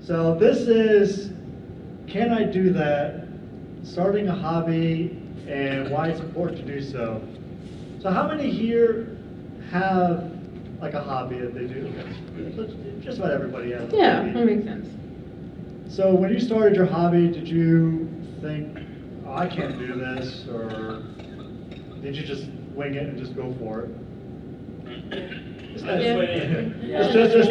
So this is, can I do that? Starting a hobby and why it's important to do so. So how many here have like a hobby that they do? So just about everybody has a Yeah, hobby. that makes sense. So when you started your hobby, did you think, oh, I can't do this, or did you just wing it and just go for it? Just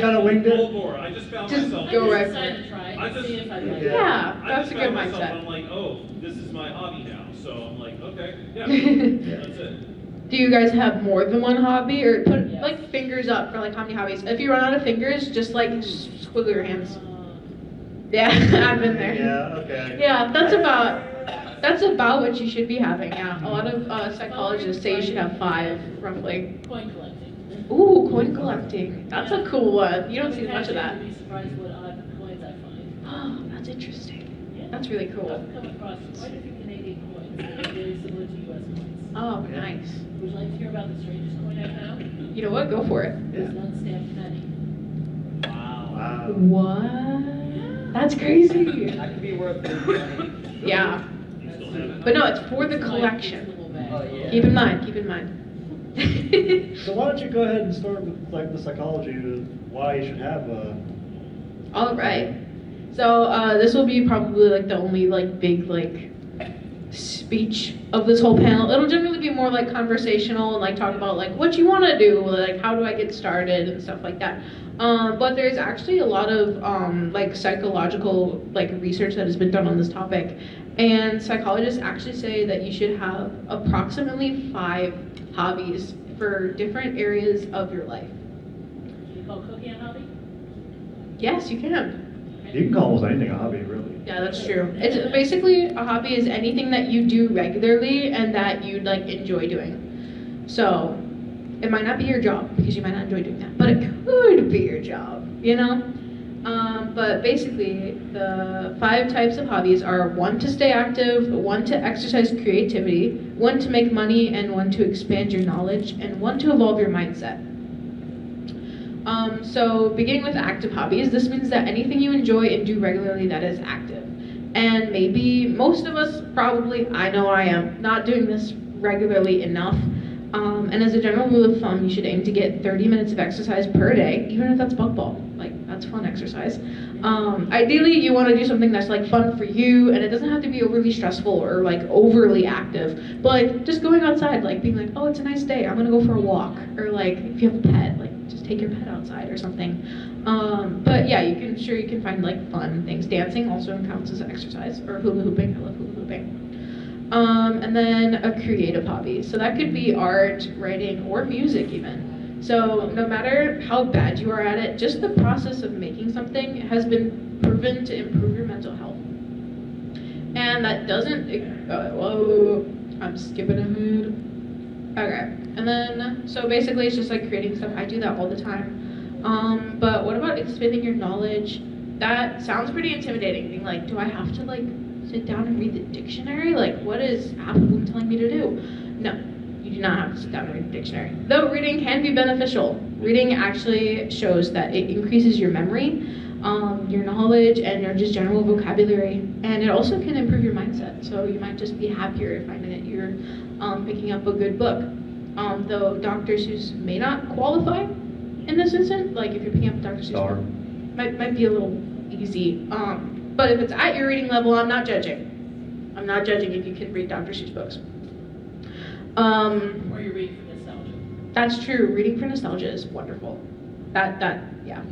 kind of winged it? I just found Just myself. go right for it. Try it. I just- See if I like Yeah, I that's just a good found myself, mindset. I'm like, oh, this is my hobby now. So I'm like, okay, yeah, that's it. Do you guys have more than one hobby, or put Yes. like fingers up for like how many hobbies? If you run out of fingers, just like squiggle your hands. Yeah, I've been there. Yeah, okay. Yeah, that's about what you should be having. Yeah, a lot of psychologists say you should have 5 roughly. Coin collecting. Ooh, coin collecting. That's a cool one. You don't see much of that. You'd be surprised what odd coins I find. Oh, that's interesting. Yeah. That's really cool. I've come across quite a few Canadian coins that are very similar to U.S. coins. Oh, nice. Would you like to hear about the strangest coin I found? You know what? Go for it. It's an unstamped penny. Wow. What? That's crazy. That could be worth money. Yeah. You still have it? But no, it's for the It's my collection. little bag. Oh, yeah. Keep in mind, keep in mind. So why don't you go ahead and start with like the psychology of why you should have a. All right. So this will be probably like the only like big like speech of this whole panel. It'll generally be more like conversational and like talk about like what you want to do, like how do I get started and stuff like that. But there's actually a lot of like psychological like research that has been done on this topic, and psychologists actually say that you should have approximately 5 hobbies for different areas of your life. Can you call cooking a hobby? Yes, you can. You can call almost anything a hobby, really. Yeah, that's true. It's basically, a hobby is anything that you do regularly and that you like enjoy doing. So it might not be your job because you might not enjoy doing that, but it could be your job, you know? But basically, the 5 types of hobbies are 1 to stay active, 1 to exercise creativity, 1 to make money, and 1 to expand your knowledge, and 1 to evolve your mindset. So beginning with active hobbies, this means that anything you enjoy and do regularly that is active. And maybe most of us probably, I know I am, not doing this regularly enough. And as a general rule of thumb, you should aim to get 30 minutes of exercise per day, even if that's bug ball. Like, that's fun exercise. Ideally, you want to do something that's like fun for you, and it doesn't have to be overly stressful or like overly active. But like, just going outside, like being like, oh, it's a nice day, I'm gonna go for a walk. Or like, if you have a pet, like just take your pet outside or something. But yeah, you can find like fun things. Dancing also counts as exercise, or hula hooping. I love hula hooping. And then a creative hobby. So that could be art, writing, or music even. So no matter how bad you are at it, just the process of making something has been proven to improve your mental health. And that doesn't, whoa, I'm skipping ahead. Okay, and then, so basically it's just like creating stuff. I do that all the time. But what about expanding your knowledge? That sounds pretty intimidating, being like, do I have to like sit down and read the dictionary? Like, what is Apple Bloom telling me to do? No, you do not have to sit down and read the dictionary. Though reading can be beneficial. Reading actually shows that it increases your memory, your knowledge, and your just general vocabulary. And it also can improve your mindset. So you might just be happier finding that you're picking up a good book. Though Dr. Seuss may not qualify in this instance, like if you're picking up a Dr. Seuss book, might be a little easy. But if it's at your reading level, I'm not judging. I'm not judging if you can read Dr. Seuss books. Or you read for nostalgia. That's true. Reading for nostalgia is wonderful. Yeah.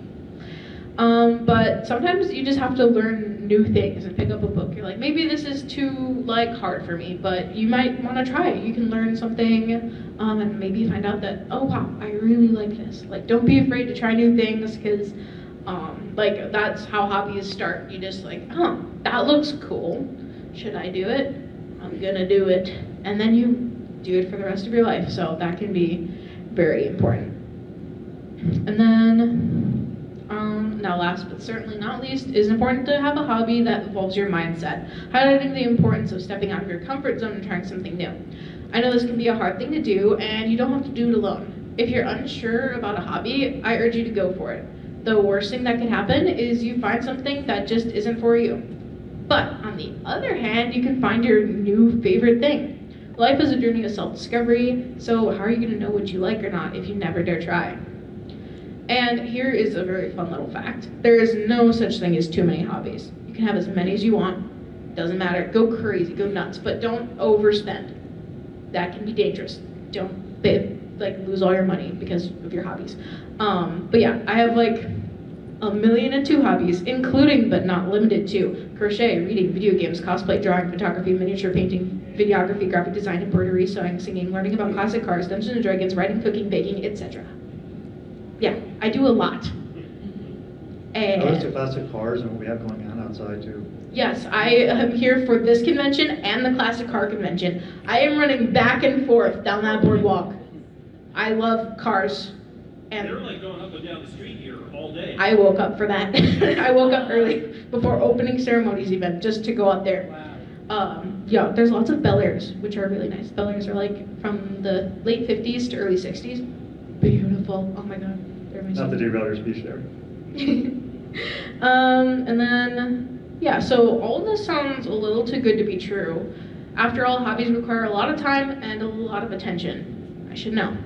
But sometimes you just have to learn new things and pick up a book. You're like, maybe this is too like hard for me, but you might want to try it. You can learn something, and maybe find out that, oh wow, I really like this. Like, don't be afraid to try new things, because like that's how hobbies start. You just like, oh, that looks cool. Should I do it? I'm gonna do it. And then you do it for the rest of your life. So that can be very important. And then, now last but certainly not least, it is important to have a hobby that involves your mindset, highlighting the importance of stepping out of your comfort zone and trying something new. I know this can be a hard thing to do, and you don't have to do it alone. If you're unsure about a hobby, I urge you to go for it. The worst thing that can happen is you find something that just isn't for you. But on the other hand, you can find your new favorite thing. Life is a journey of self-discovery, so how are you gonna know what you like or not if you never dare try? And here is a very fun little fact. There is no such thing as too many hobbies. You can have as many as you want, doesn't matter, go crazy, go nuts, but don't overspend. That can be dangerous. Don't lose all your money because of your hobbies. But yeah, I have like 1,000,002 hobbies, including but not limited to crochet, reading, video games, cosplay, drawing, photography, miniature painting, videography, graphic design, embroidery, sewing, singing, learning about classic cars, Dungeons and Dragons, writing, cooking, baking, etc. Yeah, I do a lot. I was to classic cars and what we have going on outside too. Yes, I am here for this convention and the classic car convention. I am running back and forth down that boardwalk. I love cars. And they're like going up and down the street here all day. I woke up for that. I woke up early before opening ceremonies even, just to go out there. Yeah, there's lots of Bel Airs, which are really nice. Bel Airs are like from the late 50s to early 60s. Beautiful. Oh my god. They're amazing. Not to derail your speech there. And then, yeah, so all of this sounds a little too good to be true. After all, hobbies require a lot of time and a lot of attention. I should know.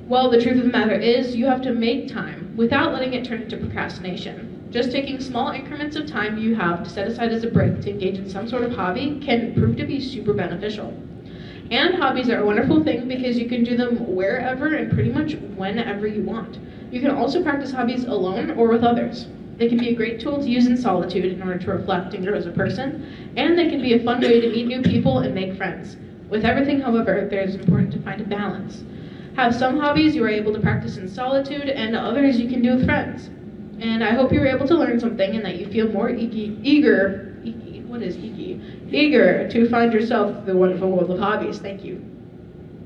Well, the truth of the matter is, you have to make time without letting it turn into procrastination. Just taking small increments of time you have to set aside as a break to engage in some sort of hobby can prove to be super beneficial. And hobbies are a wonderful thing because you can do them wherever and pretty much whenever you want. You can also practice hobbies alone or with others. They can be a great tool to use in solitude in order to reflect and grow as a person, and they can be a fun way to meet new people and make friends. With everything, however, it is important to find a balance. Have some hobbies you are able to practice in solitude, and others you can do with friends. And I hope you were able to learn something and that you feel more eager to find yourself in the wonderful world of hobbies. Thank you.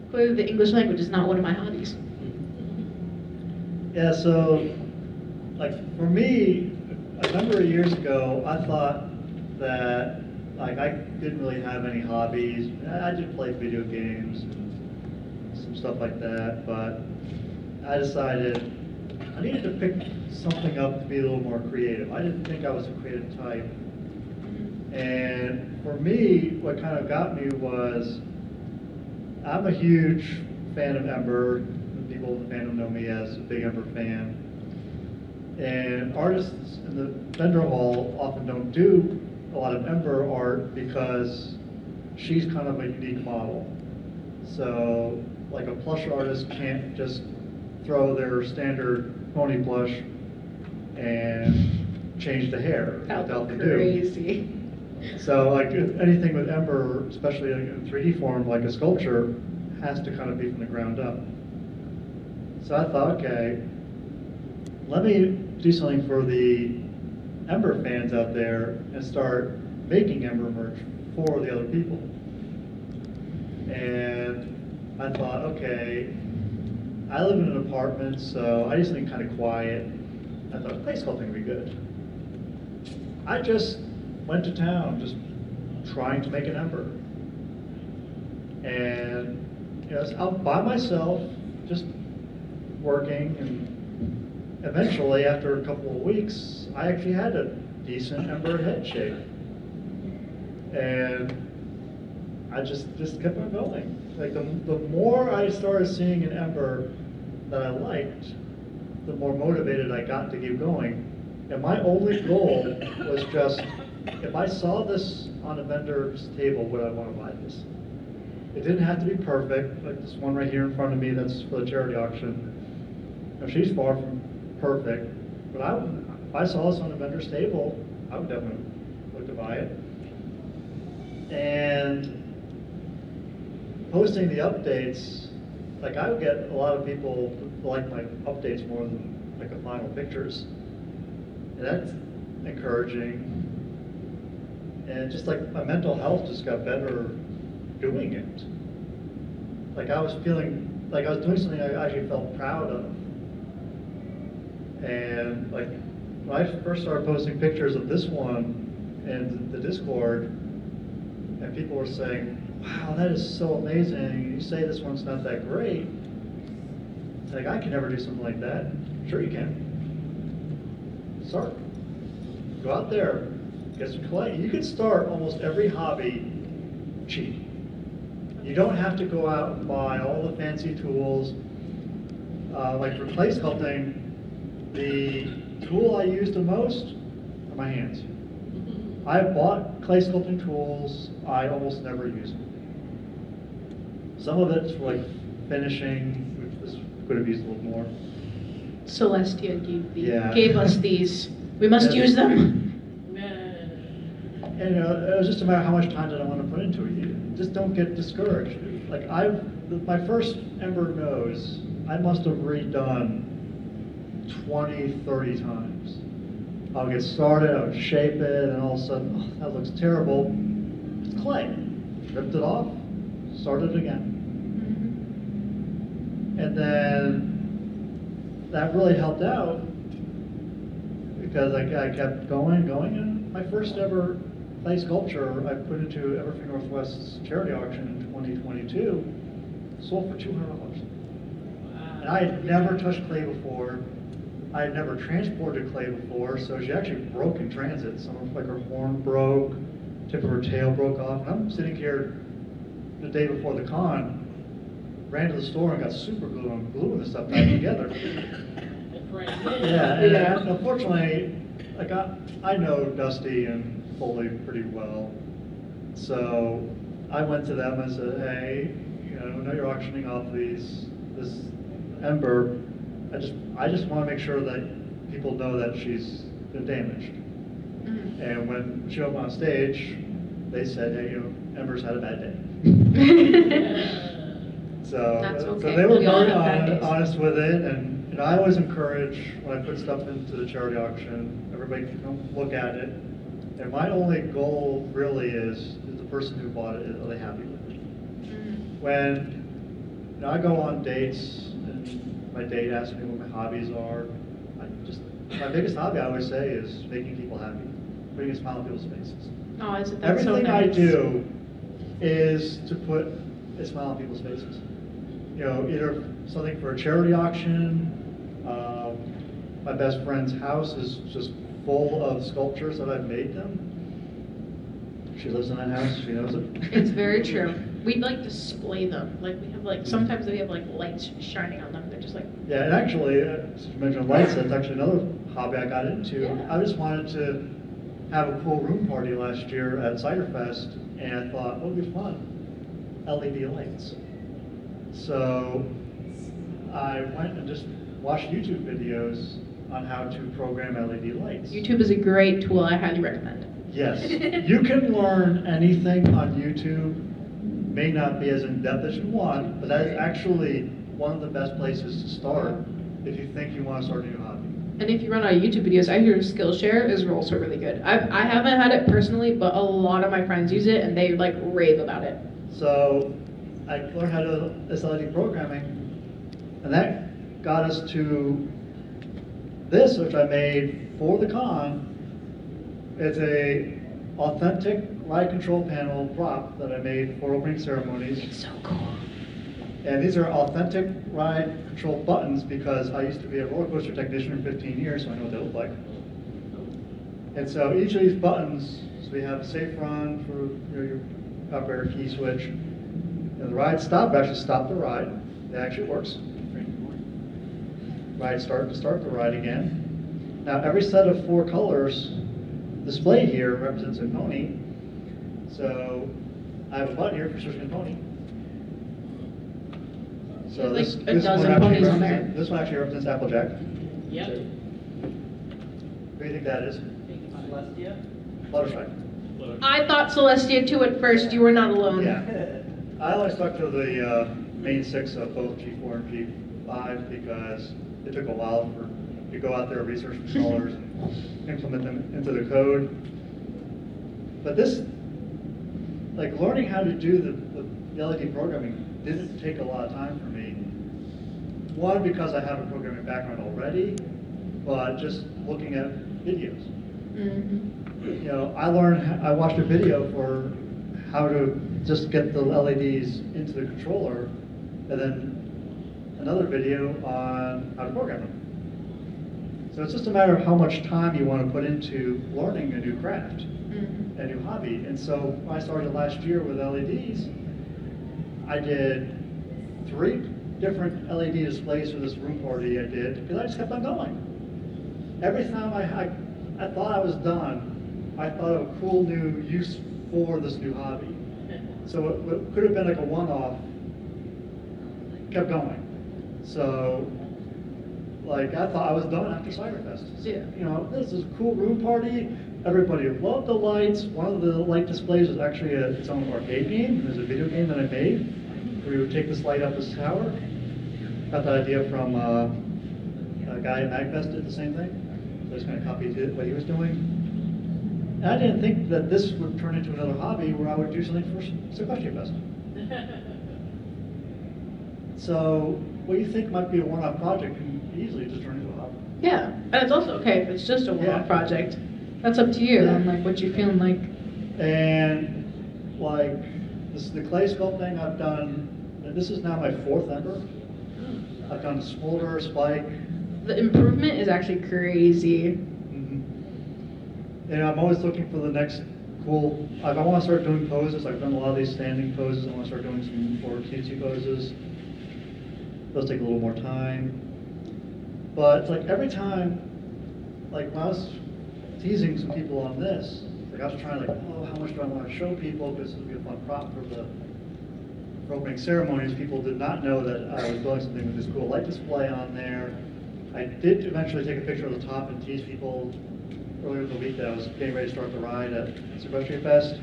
Clearly the English language is not one of my hobbies. Yeah, so, like, for me, a number of years ago, I thought that, like, I didn't really have any hobbies. I did play video games and some stuff like that, but I decided I needed to pick something up to be a little more creative. I didn't think I was a creative type. And for me, what kind of got me was, I'm a huge fan of Ember. People in the fandom know me as a big Ember fan. And artists in the vendor hall often don't do a lot of Ember art because she's kind of a unique model. So, like, a plush artist can't just throw their standard pony plush and change the hair without the do. Crazy. So, like, anything with Ember, especially in 3D form, like a sculpture, has to kind of be from the ground up. So I thought, okay, let me do something for the Ember fans out there and start making Ember merch for the other people. And I thought, okay, I live in an apartment, so I just need kind of quiet. I thought clay sculpting would be good. I just went to town, just trying to make an Ember. And you know, I was out by myself, just working, and eventually, after a couple of weeks, I actually had a decent Ember head shape. And I just kept on going. Like, the more I started seeing an Ember that I liked, the more motivated I got to keep going. And my only goal was just, if I saw this on a vendor's table, would I want to buy this? It didn't have to be perfect, like this one right here in front of me that's for the charity auction. Now, she's far from perfect, but if I saw this on a vendor's table, I would definitely look to buy it. And posting the updates, like, I would get a lot of people who like my updates more than like the final pictures. And that's encouraging. And just like my mental health just got better doing it. Like, I was feeling like I was doing something I actually felt proud of. And like, when I first started posting pictures of this one in the Discord, and people were saying, wow, that is so amazing, you say this one's not that great. It's like, I can never do something like that. Sure you can. start. Go out there, get some clay. You can start almost every hobby cheap. You don't have to go out and buy all the fancy tools. Like for clay sculpting, the tool I use the most are my hands. I've bought clay sculpting tools, I almost never use them. Some of it's for like finishing, which could have used a little more. Celestia Yeah. gave us these. We must Yeah. use them. And it was just a matter of how much time did I want to put into it. You just don't get discouraged. Like my first Ember nose, I must have redone 20, 30 times. I'll get started, I would shape it, and all of a sudden, oh, that looks terrible. It's clay. Ripped it off, started again. And then that really helped out because I kept going, and my first ever clay sculpture I put into Everfree Northwest's charity auction in 2022, sold for $200. And I had never touched clay before. I had never transported clay before, so she actually broke in transit. Some of like her horn broke, tip of her tail broke off. And I'm sitting here the day before the con, ran to the store and got super glue and gluing this stuff back together. Yeah, and unfortunately, like I know Dusty and Foley pretty well, so I went to them and said, hey, I know you're auctioning off this Ember. I just want to make sure that people know that she's been damaged. And when she went on stage, they said, hey, Ember's had a bad day. That's So okay. they were We all very have bad days. honest with it, and I always encourage when I put stuff into the charity auction, everybody can come look at it. And my only goal really is the person who bought it, are they happy with it? When I go on dates and my date asks me what my hobbies are, my biggest hobby I always say is making people happy, putting a smile on people's faces. Oh, that's Everything so nice. I do is to put a smile on people's faces. Either something for a charity auction. My best friend's house is just full of sculptures that I've made them. She lives in that house, she knows it. It's very true. We like display them. Like we have sometimes we have lights shining on them. They're just like. Yeah, and actually, since you mentioned lights, that's actually another hobby I got into. Yeah. I just wanted to have a cool room party last year at SeaquestriaFest, and I thought, what would be fun? LED lights. So I went and just watched YouTube videos on how to program LED lights. YouTube is a great tool. I highly recommend. Yes, you can learn anything on YouTube. May not be as in-depth as you want, but that is actually one of the best places to start if you think you want to start a new hobby. And if you run out of YouTube videos, I hear Skillshare is also really good. I haven't had it personally, but a lot of my friends use it and they rave about it. So I learned how to do this LED programming, and that got us to this, which I made for the con. It's a authentic ride control panel prop that I made for opening ceremonies. It's so cool. And these are authentic ride control buttons because I used to be a roller coaster technician for 15 years, so I know what they look like. And so each of these buttons, so we have safe run for your operator key switch. And the ride stop actually stop the ride. It actually works. Ride start to start the ride again. Now every set of 4 colors displayed here represents a pony. So I have a button here for searching a pony. So There's this a one dozen actually ponies on there. This one actually represents Applejack. Yep. What do you think that is? Celestia? Fluttershy. I thought Celestia too at first. You were not alone. Yeah. I only stuck to the main 6 of both G4 and G5 because it took a while to go out there, research the colors, and implement them into the code. But this, learning how to do the LED programming didn't take a lot of time for me. One, because I have a programming background already, but just looking at videos. I watched a video for how to just get the LEDs into the controller, and then another video on how to program them. So it's just a matter of how much time you want to put into learning a new craft, Mhm. a new hobby. And so when I started last year with LEDs, I did 3 different LED displays for this room party I did, because I just kept on going. Every time I thought I was done, I thought of a cool new use for this new hobby. So it could have been like a one-off, kept going. So, like, I thought I was done after SeaquestriaFest. Yeah. You know, this is a cool room party. Everybody loved the lights. One of the light displays was actually its own arcade game. There's a video game that I made where you would take this light up this tower. Got that idea from a guy at MagFest did the same thing. So I just kind of copied what he was doing. And I didn't think that this would turn into another hobby where I would do something for SeaquestriaFest. So what you think might be a one-off project can easily just turn into a hobby. Yeah, and it's also okay if it's just a one-off Yeah. project. That's up to you, Yeah. and like what you feeling like. And like the clay sculpting I've done, and this is now my 4th Ember. I've done Smolder, Spike. The improvement is actually crazy. And I'm always looking for the next cool, I want to start doing poses. I've done a lot of these standing poses. I want to start doing some more cutesy poses. Those take a little more time. But it's like every time, like when I was teasing some people on this, like I was trying like, oh, how much do I want to show people? Because this would be a fun prop for the opening ceremonies. People did not know that I was building something with this cool light display on there. I did eventually take a picture of the top and tease people earlier in the week that I was getting ready to start the ride at SeaquestriaFest.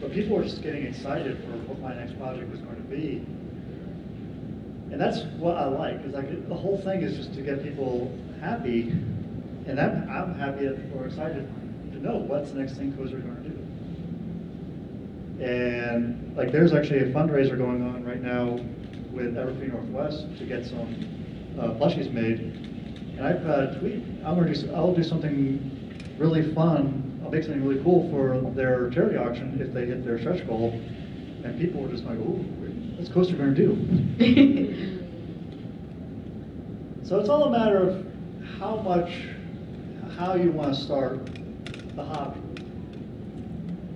But people were just getting excited for what my next project was going to be. And that's what I like, is like the whole thing is just to get people happy, and I'm happy or excited to know what's the next thing Coaster's going to do. And like there's actually a fundraiser going on right now with Evergreen Northwest to get some plushies made. And I've got a tweet. I'll do something really fun. I'll make something really cool for their charity auction if they hit their stretch goal. And people were just like, "Ooh, what's Coaster going to do?" So it's all a matter of how you want to start the hobby.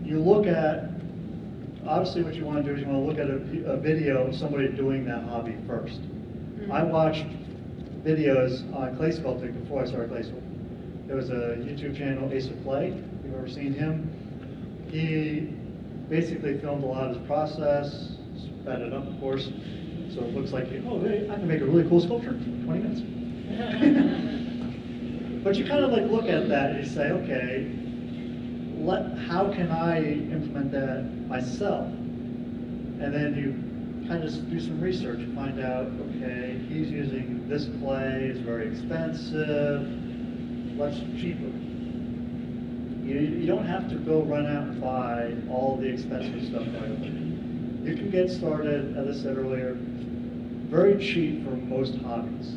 You look at, obviously, what you want to do is you want to look at a video of somebody doing that hobby first. Mm-hmm. I watched videos on clay sculpting before I started clay sculpting. There was a YouTube channel, Ace of Clay. If you've ever seen him, he basically filmed a lot of his process, sped it up, of course, so it looks like, oh, hey, I can make a really cool sculpture in 20 minutes. But you kind of like look at that and you say, okay, how can I implement that myself? And then you kind of do some research and find out, okay, he's using this clay, it's very expensive, what's cheaper? You don't have to go run out and buy all the expensive stuff right away. You can get started, as I said earlier, very cheap for most hobbies.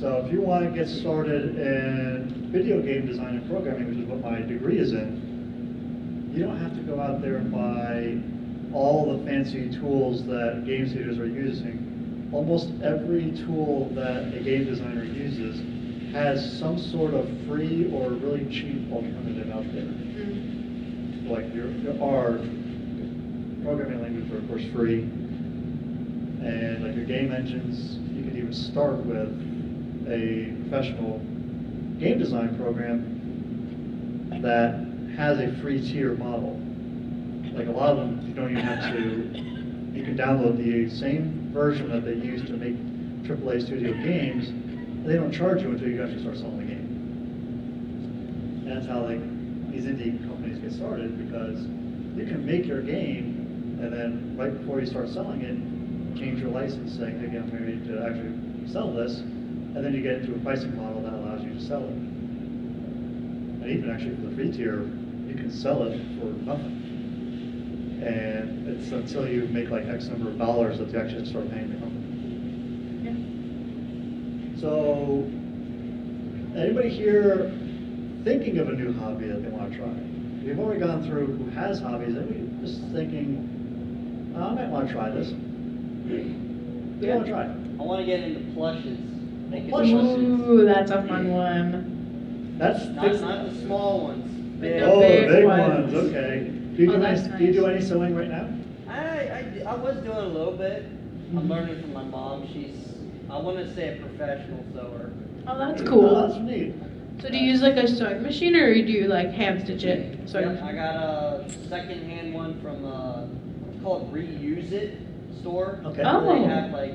So if you want to get started in video game design and programming, which is what my degree is in, you don't have to go out there and buy all the fancy tools that game studios are using. Almost every tool that a game designer uses has some sort of free or really cheap alternative out there. Mm-hmm. Like your R programming languages are of course free, and like your game engines, you could even start with a professional game design program that has a free tier model. Like a lot of them, you don't even have to, you can download the same version that they use to make AAA studio games, and they don't charge you until you actually start selling the game. And that's how like these indie companies get started, because you can make your game, and then right before you start selling it, change your license saying, hey, I'm ready to actually sell this, and then you get into a pricing model that allows you to sell it. And even actually for the free tier, you can sell it for nothing. And it's until you make like X number of dollars that you actually start paying the company. Yeah. So, anybody here thinking of a new hobby that they want to try? We've already gone through who has hobbies, and we're just thinking, I might want to try this. What do you want to try? I want to get into plushes. Make it Plush slushes. Ooh, that's a fun one. That's Not the small ones. Big. Oh, big big ones. ones, okay. Do you, Oh, do, that's any, do you do nice. any sewing right now? I was doing a little bit. I'm learning from my mom. She's, I want to say, a professional sewer. Oh, that's Oh, cool. that's neat. So do you use like a sewing machine or do you like hand stitch it? Yep, I got a second-hand one from it's called Reuse It store. Okay. Oh. They have like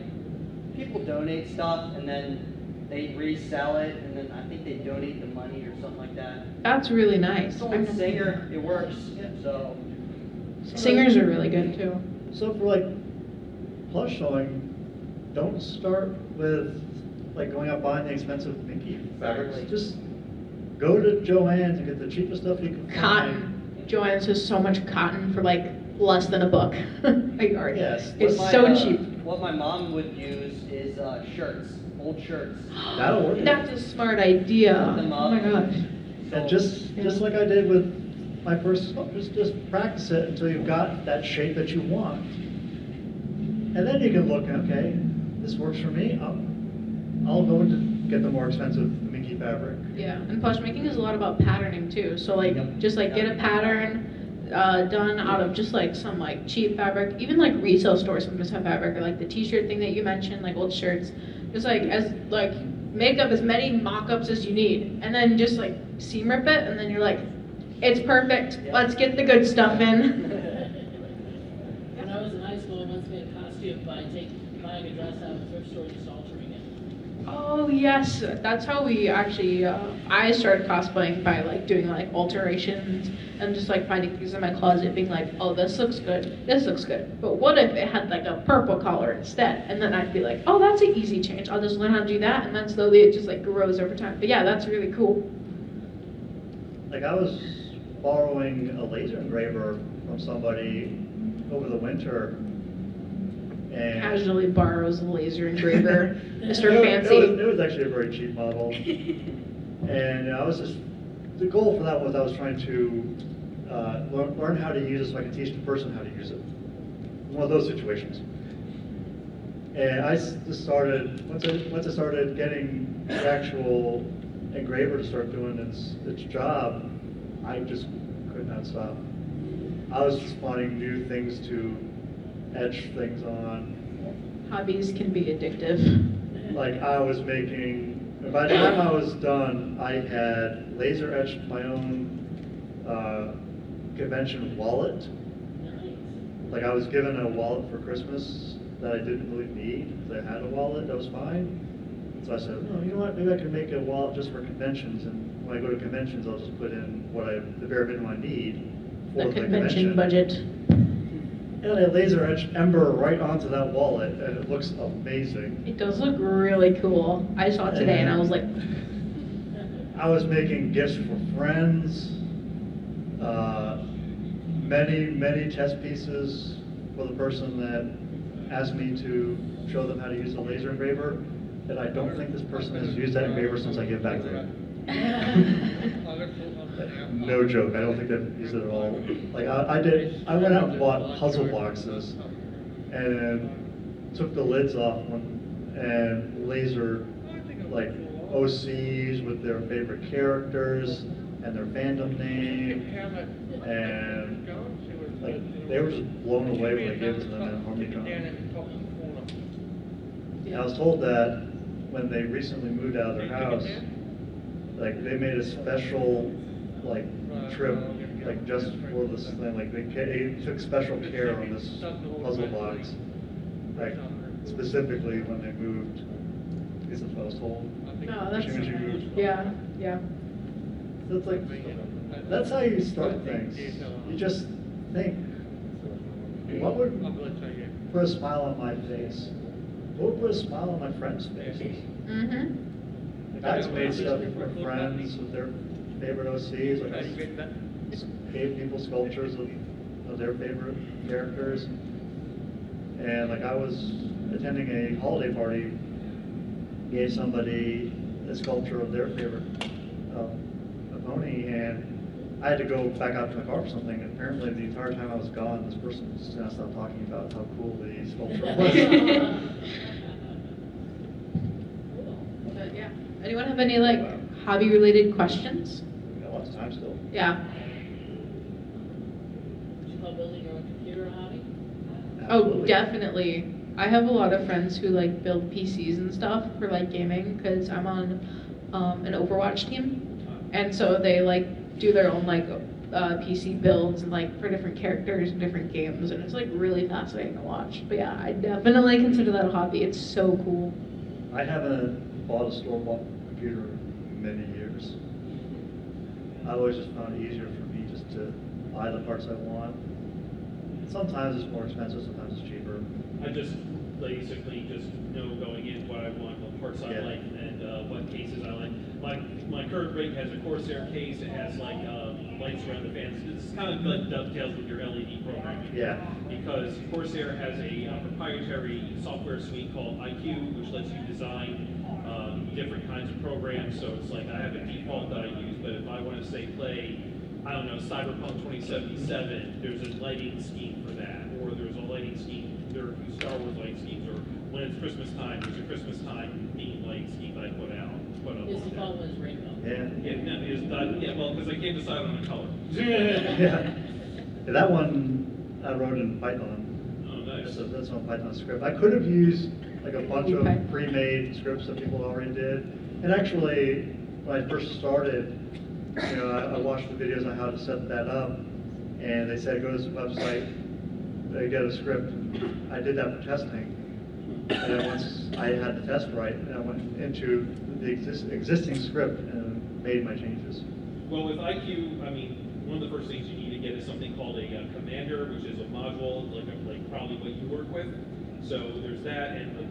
people donate stuff and then they resell it and then I think they donate the money or something like that. That's really nice. It's on Singer, it works. So Singers are really good too. So for like plush sewing, don't start with like going out buying the expensive Mickey fabrics. Exactly. Just go to Joann's and get the cheapest stuff you can find. Cotton. Joann's has so much cotton for like less than a buck a yard. Yes. It's what so my, cheap. What my mom would use is shirts, old shirts. That'll work. That's a smart idea. Put them Oh up. my gosh. And just like I did with my first sculptures, just practice it until you've got that shape that you want. And then you can look, okay, this works for me. I'll go to get the more expensive Mickey fabric. Yeah, and plush making is a lot about patterning too. So like, Yep. just like get a pattern done out of just like some like cheap fabric. Even like retail stores sometimes have fabric, or like the T-shirt thing that you mentioned, like old shirts. Just like make up as many mock-ups as you need, and then just like seam rip it, and then you're like, it's perfect. Yep. Let's get the good stuff in. When I was in high school, I once made a costume by buying a dress out of a thrift store and just altering it. Oh yes, that's how we actually. I started cosplaying by like doing like alterations and just like finding things in my closet, being like, oh, this looks good, this looks good. But what if it had like a purple color instead? And then I'd be like, oh, that's an easy change. I'll just learn how to do that, and then slowly it just like grows over time. But yeah, that's really cool. Like I was borrowing a laser engraver from somebody over the winter. And Casually borrows a laser engraver, Mr. It Fancy. was actually a very cheap model. And I was just, the goal for that was I was trying to learn how to use it so I could teach the person how to use it. One of those situations. And I just started, once I started getting the actual engraver to start doing its job, I just could not stop. I was just finding new things to etch things on. Hobbies can be addictive. Like I was making, by the time I was done, I had laser etched my own convention wallet. Like I was given a wallet for Christmas that I didn't really need, because I had a wallet that was fine. So I said, oh, you know what, maybe I can make a wallet just for conventions, and when I go to conventions, I'll just put in the bare minimum I need for The the convention budget. And I laser etched Ember right onto that wallet, and it looks amazing. It does look really cool. I saw it today and I was like, I was making gifts for friends, many test pieces for the person that asked me to show them how to use a laser engraver, and I don't think this person has used that engraver since I gave back to them. No joke, I don't think they've used it at all. Like I went out and bought puzzle boxes and took the lids off and lasered like OCs with their favorite characters and their fandom name, and like they were just blown away when I gave it to them at HarmonyCon. And I was told that when they recently moved out of their house, like they made a special like trip like just for this thing. Like they took special care on this puzzle box, like specifically when they moved. I guess that's what I was told. oh, that's As soon as you moved. yeah, yeah. So it's like that's how you start things. You just think, what would put a smile on my face? What would put a smile on my friends' faces? Mm-hmm. Like I've made stuff for friends with their favorite OCs. Like I gave people sculptures of their favorite characters. And like I was attending a holiday party, gave somebody a sculpture of their favorite pony, and I had to go back out to the car for something. And apparently the entire time I was gone, this person was just gonna stop talking about how cool the sculpture was. Anyone have any like hobby-related questions? We got lots of time still. Yeah. Would you call building your own computer a hobby? Oh, Absolutely. definitely. I have a lot of friends who like build PCs and stuff for like gaming because I'm on an Overwatch team, and so they like do their own like PC builds and like for different characters and different games, and it's like really fascinating to watch. But yeah, I definitely consider that a hobby. It's so cool. I haven't bought a store-bought computer in many years. I always just found it easier for me just to buy the parts I want. Sometimes it's more expensive, sometimes it's cheaper. I just basically just know going in what I want, what parts I Yeah. like, and what cases I like. My current rig has a Corsair case. It has like lights around the fans. It's kind of like dovetails with your LED programming. Yeah. Because Corsair has a proprietary software suite called IQ, which lets you design different kinds of programs. So it's like I have a default that I use, but if I want to say play, I don't know, Cyberpunk 2077, there's a lighting scheme for that, or there's a lighting scheme, there are Star Wars lighting schemes, or when it's Christmas time, there's a Christmas time themed lighting scheme that I put up His on default that. was rainbow. Yeah. Yeah, no, it's not, yeah, well, because I can't decide on a color. Yeah. That one I wrote in Python. Oh, nice. That's on Python script. I could have used like a bunch of Okay. pre-made scripts that people already did. And actually, when I first started, you know, I watched the videos on how to set that up, and they said go to this website, they get a script. I did that for testing, and then once I had the test right, and I went into the existing script and made my changes. Well, with IQ, I mean, one of the first things you need to get is something called a commander, which is a module, like probably what you work with. So there's that, and the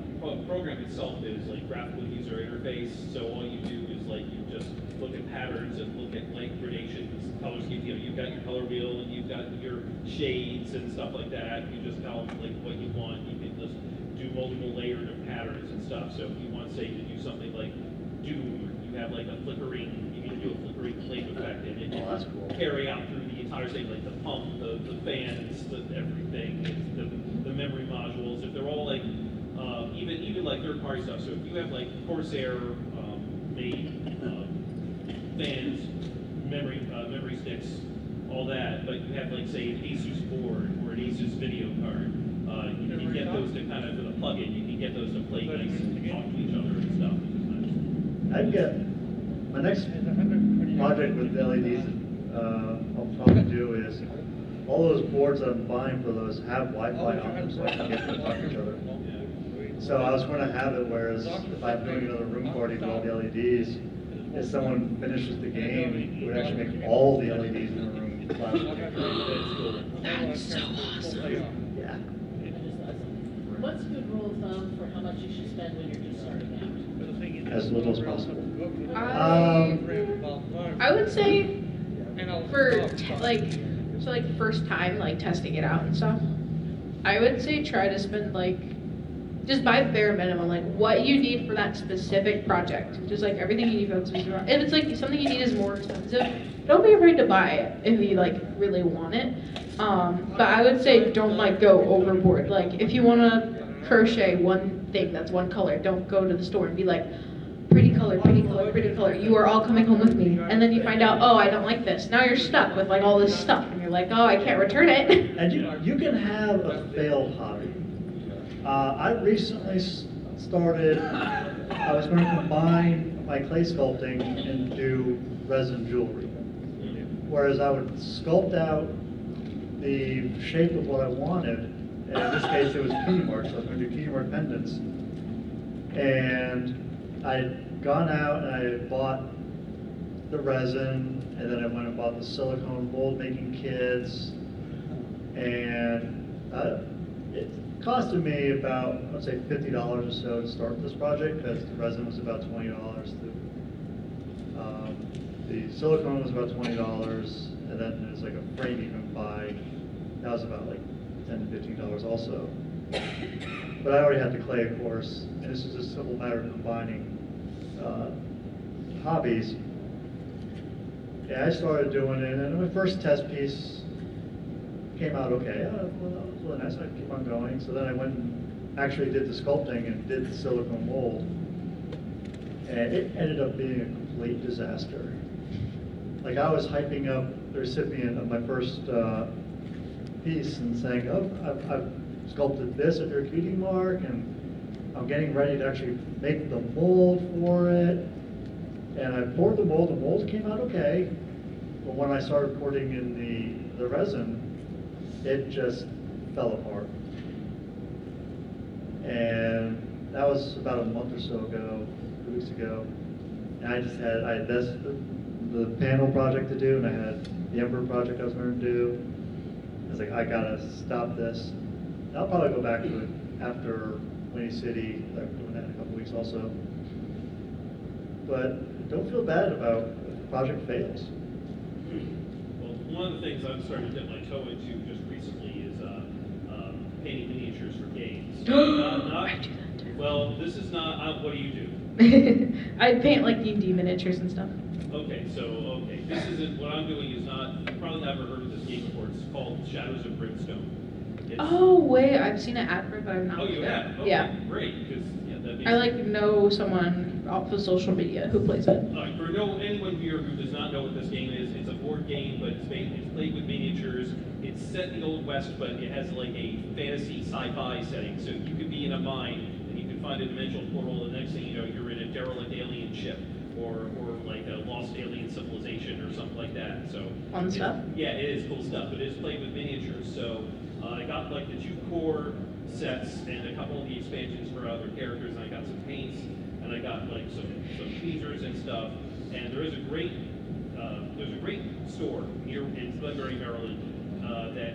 program itself is like graphical user interface. So all you do is like you just look at patterns and look at light gradations, color schemes. You know, you've got your color wheel and you've got your shades and stuff like that. You just tell them like what you want. You can just do multiple layered of patterns and stuff. So if you want, say, to do something like Doom, you have like a flickering, you can do a flickering flame effect, and it Oh, that's cool. carry out through the entire thing, like the pump, the fans, everything, the memory modules. If they're all like, even like third-party stuff. So if you have like Corsair made fans, memory sticks, all that, but you have like say an Asus board or an Asus video card, you can get those to kind of with a plug-in. You can get those to play nice and talk to each other and stuff, which is nice. I'd get my next project with LEDs. I'll probably do is all those boards that I'm buying for those have Wi-Fi on them, so I can get them to talk to each other. So I was going to have it, whereas if I'm doing another room party with all the LEDs, if someone finishes the game, it would actually make all the LEDs in the room flash. That's so awesome. Yeah. I just thought something. What's a good rule of thumb for how much you should spend when you're just starting out? As little as possible. I would say for like first time like testing it out and stuff, I would say try to spend like just buy bare minimum, like what you need for that specific project. Just like everything you need for that specific project. If it's like something you need is more expensive, don't be afraid to buy it if you like really want it. But I would say don't like go overboard. Like if you want to crochet one thing that's one color, don't go to the store and be like, pretty color, pretty color, pretty color. You are all coming home with me. And then you find out, oh, I don't like this. Now you're stuck with like all this stuff. And you're like, oh, I can't return it. And you can have a failed hobby. I recently started, I was going to combine my clay sculpting and do resin jewelry. Whereas I would sculpt out the shape of what I wanted. And in this case, it was cutie marks. So I was going to do cutie mark pendants. And I'd gone out and I had bought the resin, and then I went and bought the silicone mold making kits. And it costed me about, I'd say $50 or so to start this project, because the resin was about $20. The silicone was about $20, and then there's like a frame you can buy. That was about like $10 to $15 also. But I already had the clay, of course, and this is a simple matter of combining hobbies. Yeah, I started doing it, and my first test piece came out okay. Well, that was really nice. I keep on going. So then I went and actually did the sculpting and did the silicone mold. And it ended up being a complete disaster. Like, I was hyping up the recipient of my first piece and saying, oh, I've sculpted this at your cutie mark, and I'm getting ready to actually make the mold for it. And I poured the mold came out okay. But when I started pouring in the resin, it just fell apart. And that was about a month or so ago, 2 weeks ago. And I had this, the panel project to do, and I had the Emperor project I was going to do. I was like, I gotta stop this. And I'll probably go back to it after Winnie City. I'm doing that in a couple weeks also. But don't feel bad about if the project fails. Well, one of the things I'm starting to dip my toe into just recently is painting miniatures for games. I do that too. Well, this is not. What do you do? I paint like D&D miniatures and stuff. Okay, this isn't. What I'm doing is not. You've probably never heard of this game before. It's called Shadows of Brimstone. Oh wait, I've seen an ad for it, but I've not. Oh, you played it. have? Okay, Yeah. great. Because that makes I like know someone off of social media who plays it. For anyone here who does not know what this game is, it's a board game, but it's played with miniatures. It's set in the Old West, but it has like a fantasy sci-fi setting. So you could be in a mine, and you can find a dimensional portal, and the next thing you know, you're in a derelict alien ship, or like a lost alien civilization, or something like that. So Fun stuff. Yeah, it is cool stuff, but it is played with miniatures. So I got like the 2 core sets and a couple of the expansions for other characters, and I got some paints, and I got like some teasers and stuff. And there's a great store here in Glenbury, Maryland, that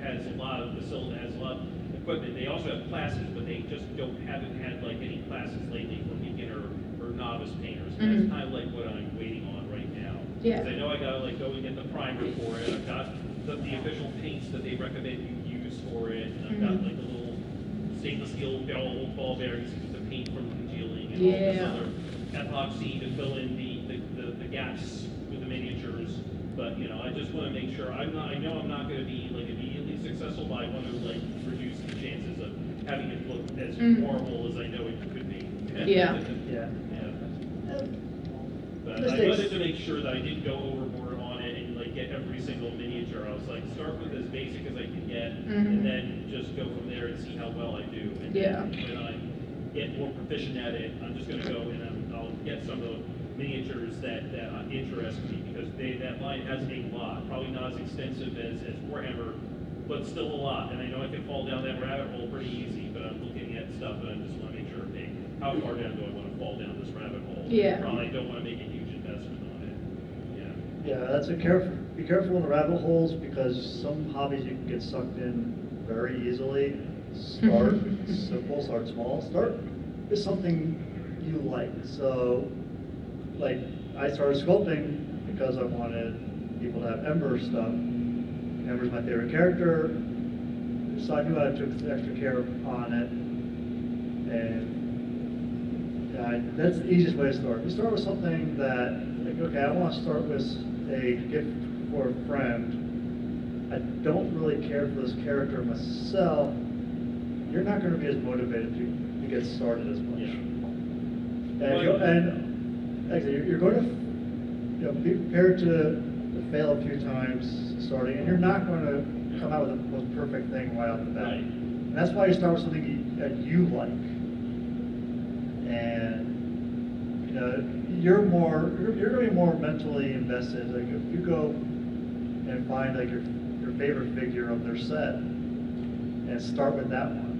has a lot of facilities, has a lot of equipment. They also have classes, but they just haven't had like any classes lately for beginner or novice painters. And that's kind of like what I'm waiting on right now. Yeah. 'Cause I know I gotta like go and get the primer for it. I've got the official paints that they recommend you use for it. And I've got like the little stainless steel ball bearings to keep the paint from congealing, and all this other epoxy to fill in the gaps with the miniatures. But I just want to make sure I know I'm not going to be like immediately successful, but I want to like reduce the chances of having it look as horrible as I know it could be. Yeah. Yeah. But I wanted to make sure that I didn't go overboard on it and like get every single miniature. I was like, start with as basic as I can get, and then just go from there and see how well I do. And then when I get more proficient at it, I'm just going to go and I'll get some of the miniatures that interest me, because that line has a lot. Probably not as extensive as Warhammer, but still a lot. And I know I can fall down that rabbit hole pretty easy, but I'm looking at stuff and I just want to make sure, hey, how far down do I want to fall down this rabbit hole? Yeah. Probably don't want to make a huge investment on it. Yeah, that's be careful in the rabbit holes, because some hobbies you can get sucked in very easily. Start simple, start small, start with something you like. So, like, I started sculpting because I wanted people to have Ember stuff. Ember's my favorite character, so I knew I took extra care on it. And that's the easiest way to start. You start with something that, like, okay, I want to start with a gift for a friend. I don't really care for this character myself. You're not going to be as motivated to get started as much. Yeah. And like I said, you're going to be prepared to fail a few times starting, and you're not going to come out with the most perfect thing right off the bat. Right. And that's why you start with something that you like. And you're going to be more mentally invested. Like, if you go and find like your favorite figure of their set and start with that one.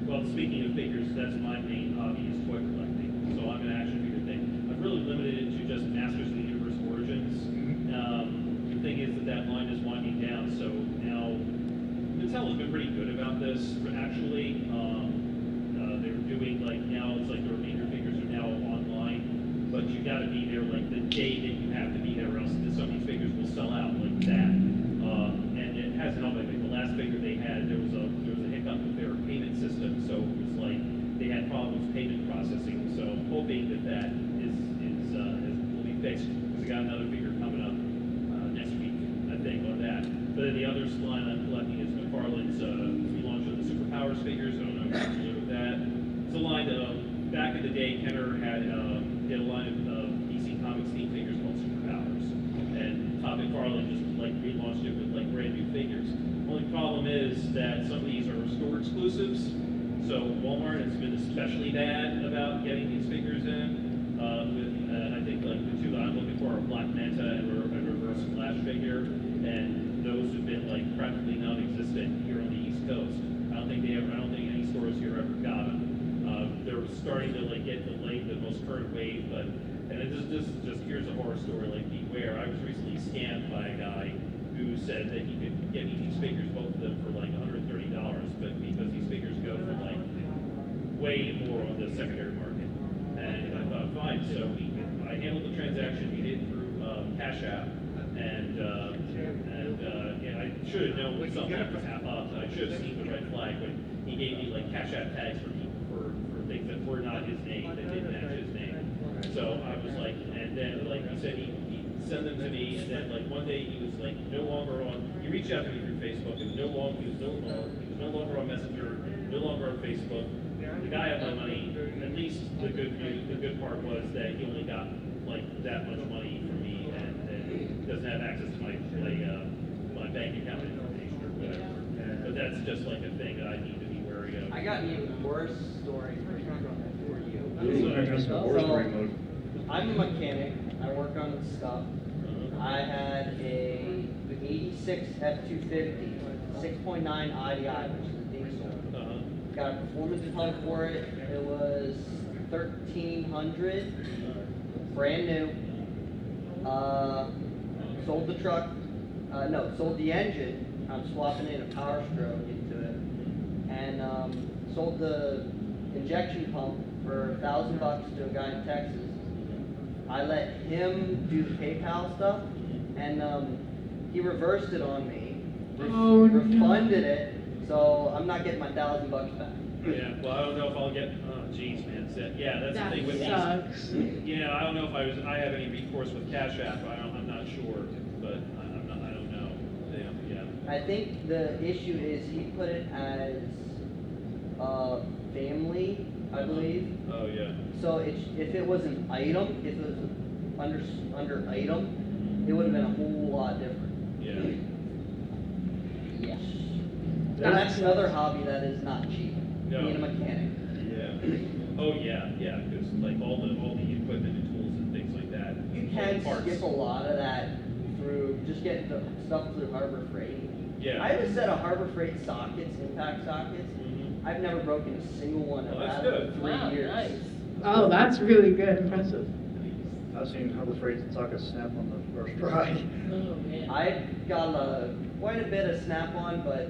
Well, speaking of figures, that's my main hobby, is toy collecting. So I'm an action figure thing. I've really limited it to just Masters of the Universe Origins. The thing is that line is winding down, so now Mattel has been pretty good about this. Actually, they're doing like now it's like the remainder figures are now online, but you got to be there like the day that you have to be there, or else some of these figures will sell out like that. And it hasn't helped. I think the last figure they had, there was a hiccup with their payment system, so it was like they had problems with payment processing. So I'm hoping that will be fixed, because I got another figure coming up next week, I think, on that. But then the other line I'm collecting is McFarlane's relaunch of the Superpowers figures. I don't know if you're familiar with that. It's a line back in the day, Kenner had a line of DC Comics themed figures called Superpowers, and Todd McFarlane just like relaunched it with like brand new figures. Only problem is that some of these are store exclusives, so Walmart has been especially bad about getting these figures in. I think like the two that I'm looking for are Black Manta and a Reverse Flash figure, and those have been like practically non-existent here on the East Coast. I don't think any stores here ever got them. They're starting to like get the most current wave, but just here's a horror story. Like beware! I was recently scammed by a guy who said that he could get me these figures, both of them, for like $130, but because these figures go for like way more on the secondary market. And I thought, fine. So I handled the transaction. He did it through Cash App, and I should have known when something was happening. I should have seen the red flag when he gave me like Cash App tags for people for things that were not his name, that didn't match his name. So I was like, and then like he said he'd send them to me, and then like one day he was like no longer on. He reached out to me through Facebook, and he was no longer on Messenger, no longer on Facebook. The guy had my money. At least the good part was that he only got like that much money from me, and he doesn't have access to my bank account information or whatever. But that's just like a thing that I need to be wary of. I got an even worse story for you. So, I'm a mechanic. I work on stuff. I had a 86 F250, 6.9 IDI, which is a diesel. Got a performance tug for it. It was $1,300, brand new. Sold the truck. Sold the engine. I'm swapping in a Power Stroke into it, and sold the injection pump for $1,000 to a guy in Texas. I let him do the PayPal stuff, and he reversed it on me, refunded it, so I'm not getting my $1,000 back. Yeah, well, I don't know if I'll get. Oh, jeez, man. That's the thing with sucks. these. Yeah, I don't know if I have any recourse with Cash App. I'm not sure, but I don't know. Yeah. I think the issue is he put it as family, I believe. Oh yeah. So if it was an item, if it was under item, it would have been a whole lot different. Yeah. Yes. And that's another hobby that is not cheap. No. Being a mechanic. Yeah. Oh yeah, because like all the equipment and tools and things like that. You all can the parts. skip a lot of that through just getting the stuff through Harbor Freight. Yeah. I have a set of Harbor Freight sockets, impact sockets. I've never broken a single one of that's that good. in 3 Wow, years. nice. Oh, that's really good, impressive. I've seen Harbor Freight sockets snap on the first try. Oh, man. I got quite a bit of snap-on, but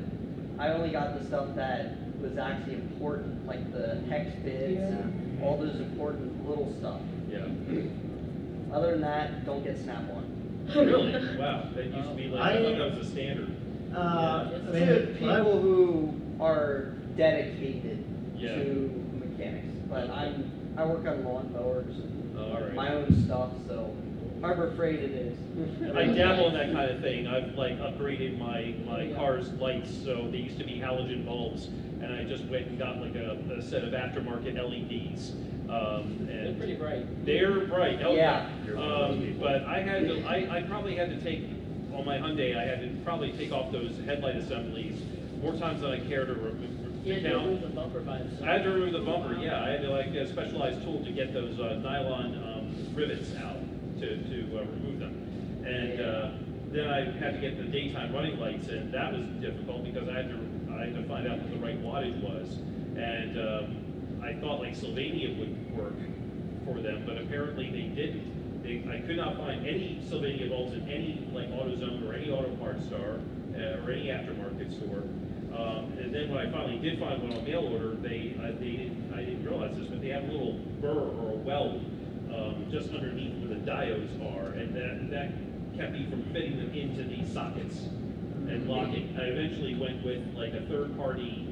I only got the stuff that was actually important, like the hex bits and all those important little stuff. Yeah. Other than that, don't get snap-on. Really? Wow. That used to be like I thought that was a standard. To people who are dedicated Yeah. to mechanics, but I work on lawnmowers and All right. my own stuff, so Harbor Freight it is. I dabble in that kind of thing. I've like upgraded my car's lights, so they used to be halogen bulbs, and I just went and got like a set of aftermarket LEDs. They're pretty bright. They're bright. Oh, Yeah. But I probably had to take on my Hyundai. I had to probably take off those headlight assemblies more times than I care to You had to count. remove the bumper by itself. I had to remove the bumper. Yeah, I had to like get a specialized tool to get those nylon rivets out to remove them, and then I had to get the daytime running lights, and that was difficult because I had to find out what the right wattage was, and I thought like Sylvania would work for them, but apparently they didn't. I could not find any Sylvania bulbs in any like AutoZone or any Auto Parts store or any aftermarket store. And then when I finally did find one on mail order, I didn't realize this, but they have a little burr or a weld just underneath where the diodes are, and that kept me from fitting them into these sockets and locking. I eventually went with like a third-party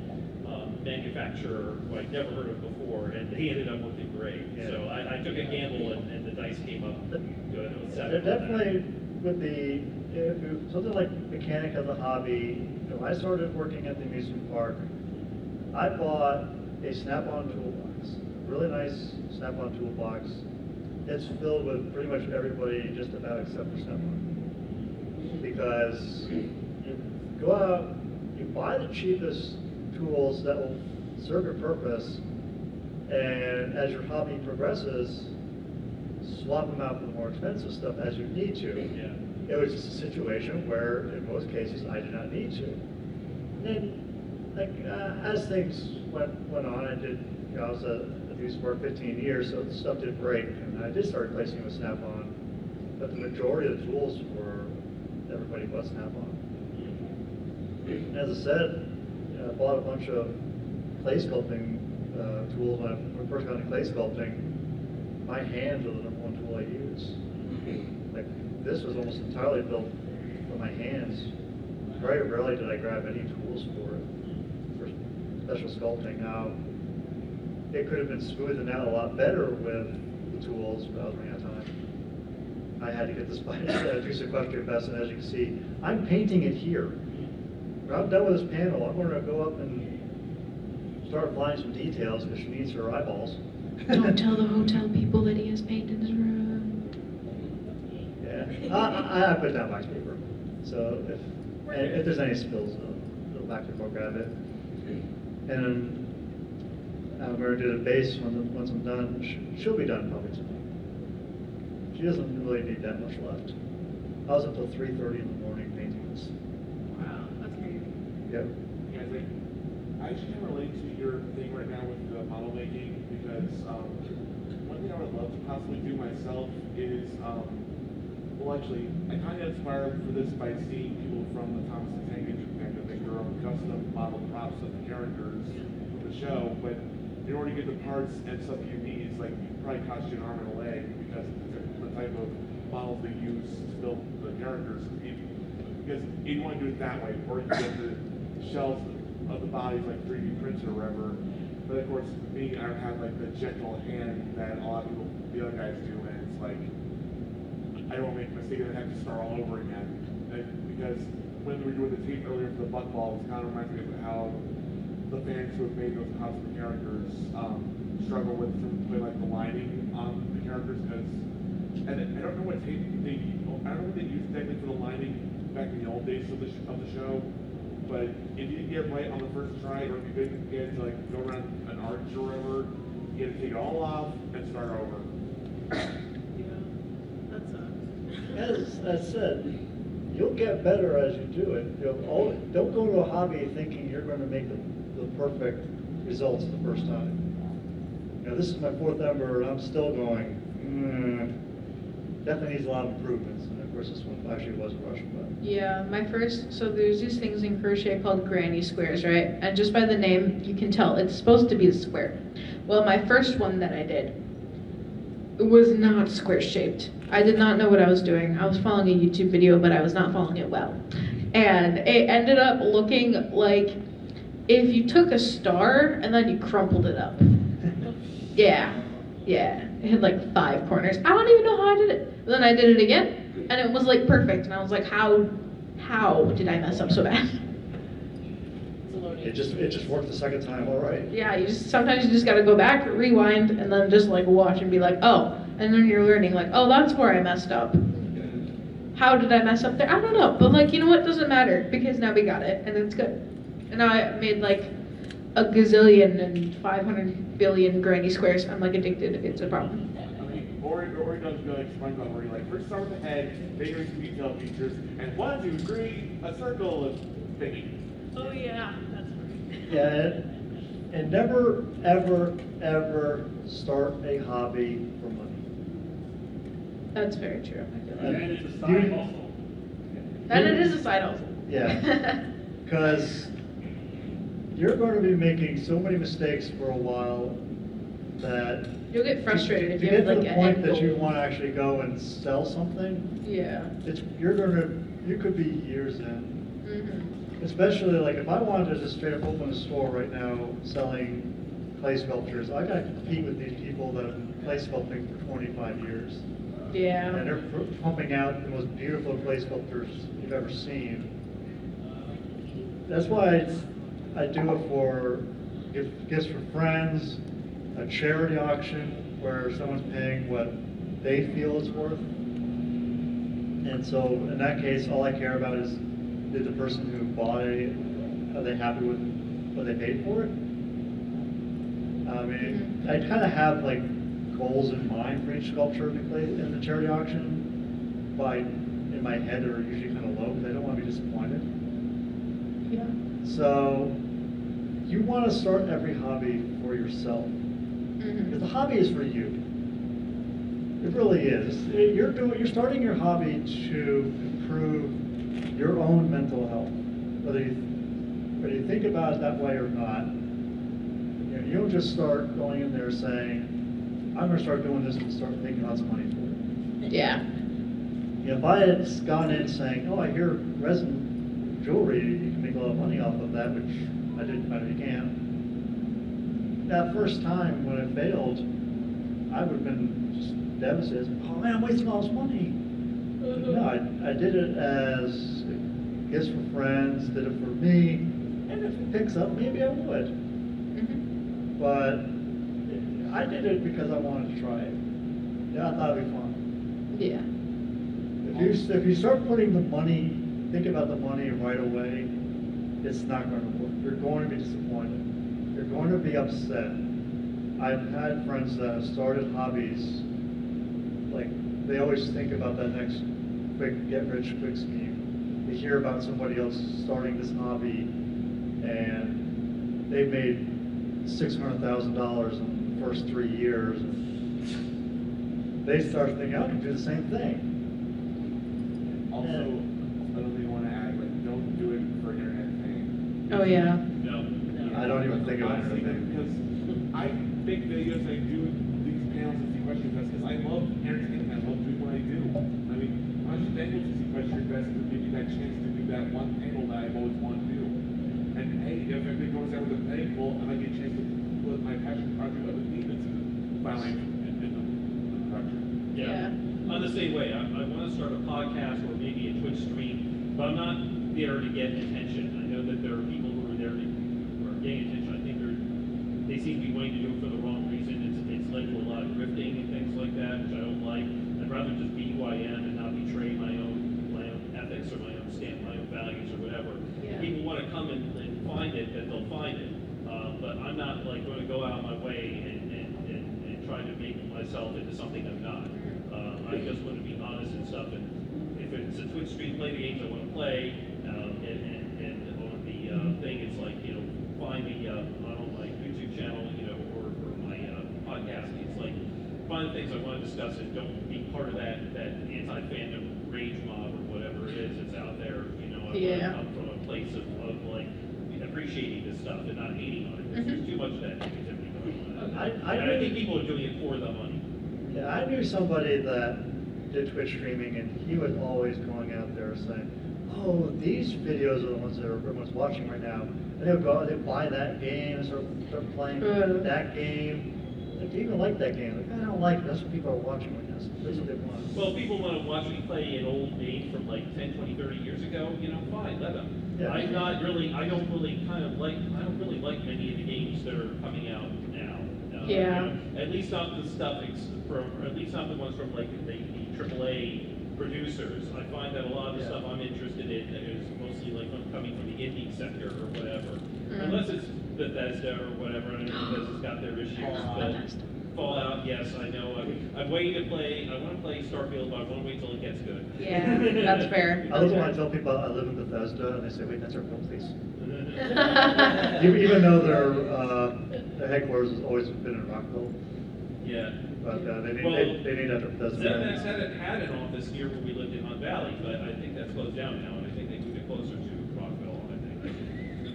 manufacturer who I'd never heard of before, and they ended up working great. Yeah. So I took a gamble, and the dice came up good. It was There definitely would be, if something like mechanic as a hobby. When I started working at the amusement park, I bought a snap-on toolbox. really nice Snap-on toolbox. It's filled with pretty much everybody just about except for Snap-on. Because you go out, you buy the cheapest tools that will serve your purpose, and as your hobby progresses, swap them out for the more expensive stuff as you need to. Yeah. It was just a situation where, in most cases, I did not need to. And then, like, as things went on, I was a used for 15 years, so stuff did break, and I did start replacing with Snap-on. But the majority of the tools were everybody but Snap-on. As I said, I bought a bunch of clay sculpting tools when I first got into clay sculpting. My hands were the number one tool I use. Like, this was almost entirely built with my hands. Very rarely did I grab any tools for it, for special sculpting. Now, it could have been smoothed out a lot better with the tools, but I was running out of time. I had to get this by do SeaquestriaFest, and as you can see, I'm painting it here. When I'm done with this panel, I'm going to go up and start applying some details because she needs her eyeballs. Don't tell the hotel people that he has paint in his room. Yeah, I put down wax paper. So if there's any spills, they'll back to go grab it. And then I'm going to do the base once I'm done. She'll be done probably tonight. She doesn't really need that much left. I was up till 3:30 in the morning painting this. Wow, that's crazy. Yep. Yeah, I actually can relate to your thing right now with the model making because one thing I would love to possibly do myself is, well actually, I kind of inspired for this by seeing people from the Thomas the Tank Engine Japan that make their own custom model props of the characters from the show, but in order to get the parts and stuff you need, it's like it probably cost you an arm and a leg because the type of models they use to build the characters. Because you want to do it that way, or you get the shells of the bodies like 3D printed or whatever. But of course, me, I have like the gentle hand that a lot of people, the other guys do, and it's like I don't want to make a mistake and have to start all over again. Because when we were doing the tape earlier for the butt balls, it kind of reminds me of how the fans who have made those custom characters struggle with like the lining on the characters because I don't know what tape I don't know what they used technically for the lining back in the old days of the show, but if you didn't get it right on the first try, or if you couldn't get it to like go around an arch or whatever, you had to take it all off and start over. Yeah, that sucks. As said, you'll get better as you do it. Don't go to a hobby thinking you're going to make the perfect results the first time. This is my fourth Ember, and I'm still going, definitely needs a lot of improvements. And of course, this one actually was a Russian button. Yeah, so there's these things in crochet called granny squares, right? And just by the name, you can tell it's supposed to be a square. Well, my first one that I did, it was not square shaped. I did not know what I was doing. I was following a YouTube video, but I was not following it well. And it ended up looking like if you took a star and then you crumpled it up. Yeah. It had like 5 corners. I don't even know how I did it. And then I did it again, and it was like perfect. And I was like, how did I mess up so bad? It just worked the second time, all right. Yeah, sometimes you just gotta go back, rewind, and then just like watch and be like, oh, and then you're learning like, oh, that's where I messed up. How did I mess up there? I don't know, but like, you know what, doesn't matter, because now we got it, and it's good. And now I made like a gazillion and 500 billion granny squares. I'm like addicted, it's a problem. I mean, or it does go like SpongeBob where you like first start with the head, then your detail features, and 1, 2, 3, a circle of thingy. Oh yeah, that's right. Yeah, and never, ever, ever start a hobby for money. That's very true. And it's a side hustle. And it is a side hustle. Yeah, because you're going to be making so many mistakes for a while that You'll get frustrated if to you get have to like the an point end that goal. you want to actually go and sell something. Yeah. You could be years in. Mm-hmm. Especially like if I wanted to just straight up open a store right now selling clay sculptures, I got to compete with these people that have been clay sculpting for 25 years. Yeah. And they're pumping out the most beautiful clay sculptures you've ever seen. That's why I do it for gifts for friends. a charity auction where someone's paying what they feel it's worth. And so in that case, all I care about is, did the person who bought it, are they happy with what they paid for it? I mean, I kind of have like goals in mind for each sculpture to play in the charity auction, but in my head are usually kind of low because I don't want to be disappointed. Yeah. So you want to start every hobby for yourself. Because the hobby is for you. It really is. You're starting your hobby to improve your own mental health, whether you think about it that way or not. You don't just start going in there saying, I'm going to start doing this and start making lots of money for it. Yeah. If I had gone in saying, oh, I hear resin jewelry, you can make a lot of money off of that, which I know you can. That first time when it failed, I would have been just devastated. Oh man, I'm wasting all this money. No, I did it as gifts for friends, did it for me, and if it picks up, maybe I would. But I did it because I wanted to try it. Yeah, I thought it'd be fun. Yeah. If you start putting the money, think about the money right away, it's not going to work. You're going to be disappointed. You're going to be upset. I've had friends that have started hobbies, like they always think about that next quick get-rich-quick scheme. They hear about somebody else starting this hobby, and they made $600,000 in the first 3 years. And they start thinking, I can do the same thing. Also, another thing I want to add, like, don't do it for internet fame. Oh yeah. No. I don't even think about Honestly, it. because I make videos, I do these panels at SeaquestriaFest because I love entertainment, I love doing what I do. I mean, I was just thankful to SeaquestriaFest to give me that chance to do that one panel that I've always wanted to do. And hey, if everybody goes out with a thing, well, I might get a chance to put my passion project of the team into filing in the project. Yeah. I'm the same way. I want to start a podcast or maybe a Twitch stream, but I'm not there to get attention. I know that there are people who are there who are getting attention. I think they seem to be wanting to do it for the wrong reason. It's led to a lot of grifting and things like that, which I don't like. I'd rather just be who I am and not betray my own ethics or my own values or whatever. Yeah. If people want to come and find it, then they'll find it. But I'm not like going to go out of my way and try to make myself into something I'm not. I just want to be honest and stuff. And if it's a Twitch stream, play the games I want to play. And on the thing, it's like, find me on my YouTube channel, or my podcast. It's like, find the things I want to discuss and don't be part of that anti-fandom rage mob or whatever it is that's out there. I want to come from a place of like appreciating this stuff and not hating on it. There's too much of that negativity going on. I think people are doing it for the money. Yeah, I knew somebody that did Twitch streaming, and he was always going out there saying, oh, these videos are the ones that everyone's watching right now. And they would go out, they buy that game, and start playing that game. Like, they even like that game. Like, I don't like it. That's what people are watching right now. So that's what they want. Well, people want to watch me play an old game from like 10, 20, 30 years ago, fine, let them. Yeah. I don't really like many of the games that are coming out now. Yeah. At least not the stuff at least not the ones from like the AAA producers. I find that a lot of the stuff I'm interested in is mostly like coming from the indie sector or whatever. Unless it's Bethesda or whatever, I know Bethesda's got their issues. But Fallout, yes, I know. I'm waiting to play. I want to play Starfield, but I want to wait till it gets good. Yeah, that's fair. I love when I tell people I live in Bethesda, and they say, wait, that's our home place. Even though their headquarters has always been in Rockville. Yeah. But they need that Bethesda. ZeniMax had an office here where we lived in Hunt Valley, but I think that's closed down now, and I think they moved it closer to Rockville, I think.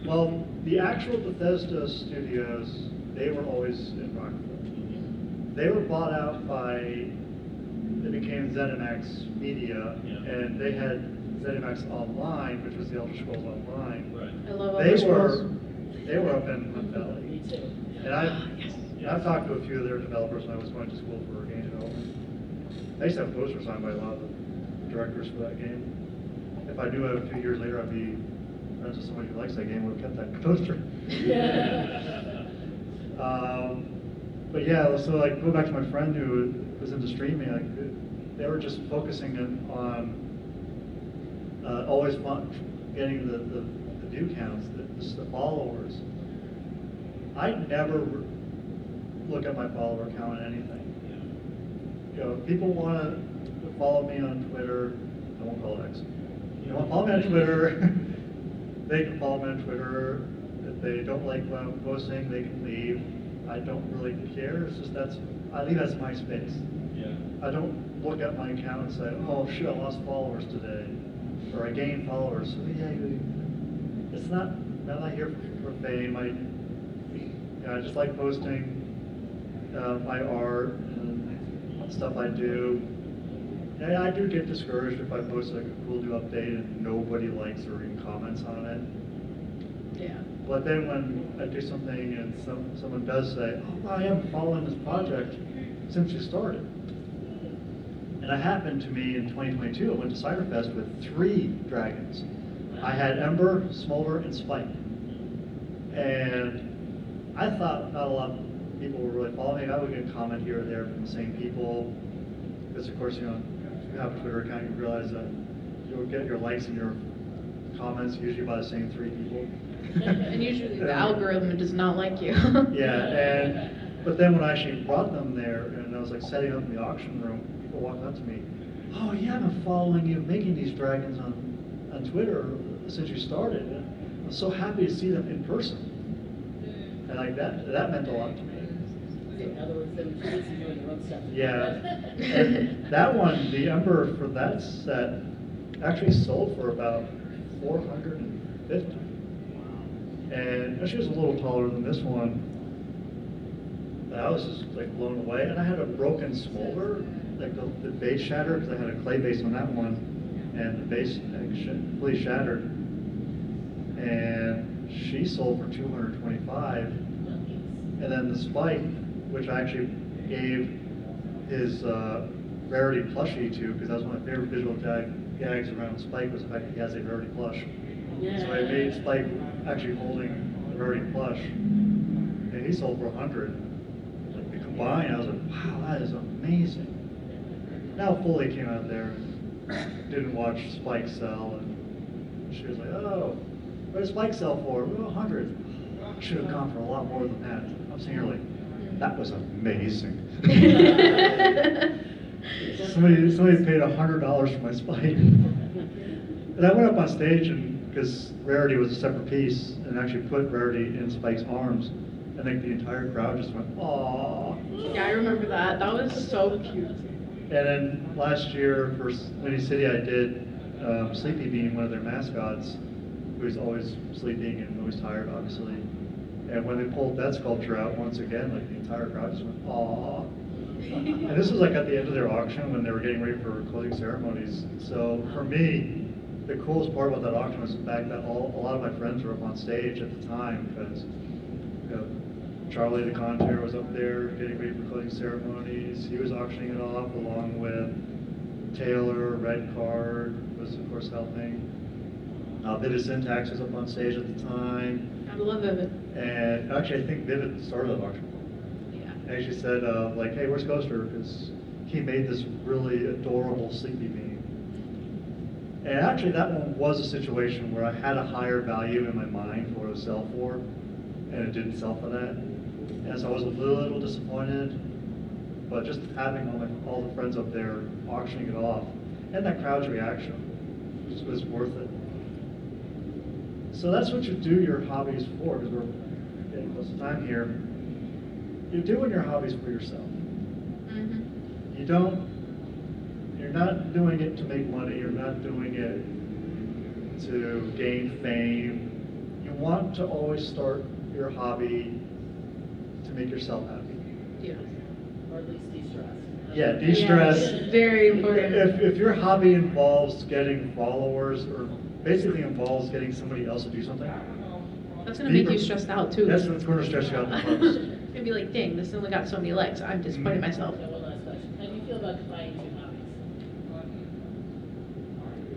Well, the actual Bethesda studios, they were always in Rockville. They were bought out they became ZeniMax Media, and they had ZeniMax Online, which was the Elder Scrolls Online. Right. I love Elder Scrolls. They were up in Hunt Valley. Me too. And I've talked to a few of their developers when I was going to school for game development. I used to have posters signed by a lot of the directors for that game. If I knew it a few years later I'd be friends with somebody who likes that game, would have kept that poster. But yeah, so like go back to my friend who was into streaming. Like they were just focusing on always getting the view counts, the followers. I never look at my follower count on anything. You know, people want to follow me on Twitter. I won't call it X. You want to follow me on Twitter? They can follow me on Twitter. If they don't like what I'm posting, they can leave. I don't really care. It's just I leave that's my space. Yeah. I don't look at my account and say, oh shit, I lost followers today, or I gained followers. So yeah, it's not. I'm not here for fame. I just like posting my art and stuff I do. And I do get discouraged if I post like a cool new update and nobody likes or even comments on it. Yeah. But then when I do something and someone does say, oh, I am following this project since you started. And it happened to me in 2022. I went to SeaquestriaFest with 3 dragons. I had Ember, Smolder, and Spike. And I thought not a lot of people were really following me. I would get a comment here or there from the same people. Because of course, you know, if you have a Twitter account, you realize that you'll get your likes and your comments usually by the same 3 people. And usually the algorithm does not like you. Yeah, but then when I actually brought them there and I was like setting up in the auction room, people walked up to me, oh yeah, I've been following you making these dragons on Twitter since you started. I'm so happy to see them in person. And like that meant a lot to me. In other words, they were too busy doing their own stuff. Yeah, and that one, the Ember for that set, actually sold for about 450. And she was a little taller than this one. I was just like blown away. And I had a broken smolder, like the base shattered, because I had a clay base on that one, and the base completely shattered. And she sold for 225. And then the Spike, which I actually gave his rarity plushie to, because that was one of my favorite visual gags around Spike, was the fact that he has a rarity plush. So I made Spike actually holding the rarity plush, and he sold for 100. Like, combined, I was like, wow, that is amazing. Now Foley came out there, didn't watch Spike sell, and she was like, oh, what does Spike sell for? Well, 100. I should have gone for a lot more than that. I'm sitting here like, that was amazing. somebody paid $100 for my Spike. And I went up on stage, and because Rarity was a separate piece, and actually put Rarity in Spike's arms, I think the entire crowd just went, aww. Yeah, I remember that. That was so cute. And then last year for Windy City, I did Sleepy being one of their mascots, who's always sleeping and always tired, obviously. And when they pulled that sculpture out once again, like the entire crowd just went, aww. And this was like at the end of their auction when they were getting ready for closing ceremonies. So for me, the coolest part about that auction was the fact that a lot of my friends were up on stage at the time, because you know, Charlie the Contour was up there getting ready for closing ceremonies. He was auctioning it off along with Taylor. Red Card was of course helping. Vivid Syntax was up on stage at the time. I love Vivid. And actually I think Vivid started the auction. Yeah. And she said like, hey, where's Coaster? Because he made this really adorable Sleepy being. And actually that one was a situation where I had a higher value in my mind for what it would sell for, and it didn't sell for that. And so I was a little disappointed, but just having all the friends up there auctioning it off, and that crowd's reaction was worth it. So that's what you do your hobbies for, because we're getting close to time here. You're doing your hobbies for yourself. Mm-hmm. You're not doing it to make money, you're not doing it to gain fame. You want to always start your hobby to make yourself happy. Yeah. Or at least de-stress. Yeah, de-stress. Yeah, very important. If your hobby involves getting followers, or basically involves getting somebody else to do something, that's going to make you stressed out too. That's what's going to stress you out the most. You'll be like, dang, this only got so many likes. I'm disappointed in myself. Okay, one last question. How do you feel about combining 2 hobbies?